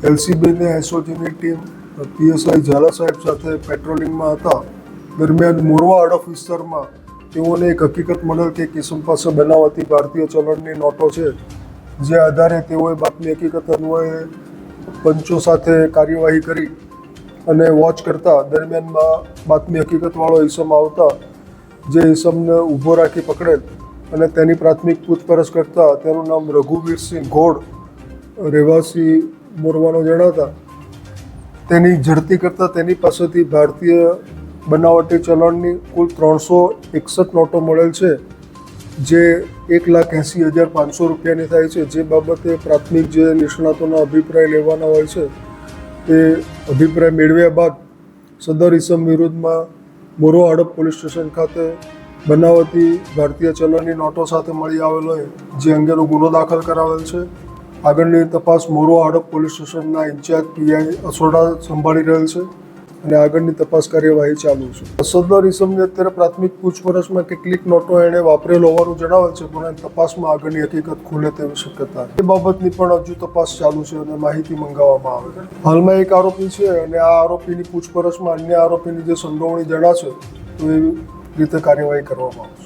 એલસીબીની એસઓજીની team PSI Jhala સાહેબ સાથે પેટ્રોલિંગમાં હતા. દરમિયાન મોરવા હડફ વિસ્તારમાં તેઓને એક હકીકત મળેલ કે કિસમ પાસે બનાવટી ભારતીય ચલણની નોટો છે, જે આધારે તેઓએ બાતમી હકીકત અન્વયે પંચો સાથે કાર્યવાહી કરી અને વોચ કરતા દરમિયાનમાં બાતમી હકીકતવાળો ઈસમ આવતા જે ઈસમને ઊભો રાખી પકડેલ અને તેની પ્રાથમિક પૂછપરછ કરતા તેનું નામ રઘુવીરસિંહ ઘોડ રહેવાસી મોરવાનો જણાતા તેની ઝડપી કરતાં તેની પાસેથી ભારતીય બનાવટી ચલણની કુલ 361 નોટો મળેલ છે, જે 1,80,500 રૂપિયાની થાય છે. જે બાબતે પ્રાથમિક જે નિષ્ણાતોના અભિપ્રાય લેવાના હોય છે તે અભિપ્રાય મેળવ્યા બાદ સદર ઈસમ વિરુદ્ધમાં મોરવા હડપ પોલીસ સ્ટેશન ખાતે બનાવટી ભારતીય ચલણની નોટો સાથે મળી આવેલ હોય જે અંગેનો ગુનો દાખલ કરાવેલ છે. આગળની તપાસ મોરવા હડપ પોલીસ સ્ટેશનના ઇન્ચાર્જ પીઆઈ અસોડા સંભાળી રહેલ છે અને આગળની તપાસ કાર્યવાહી ચાલુ છે. સદર ઈસમને અત્યારે પ્રાથમિક પૂછપરછમાં કેટલીક નોટો એણે વાપરેલ હોવાનું જણાવેલ છે, પણ તપાસમાં આગળની હકીકત ખુલે તેવી શક્યતા એ બાબતની પણ હજુ તપાસ ચાલુ છે અને માહિતી મંગાવવામાં આવે છે. હાલમાં એક આરોપી છે અને આ આરોપીની પૂછપરછમાં અન્ય આરોપીની જે સંડોવણી જણાશે તો એવી રીતે કાર્યવાહી કરવામાં આવશે.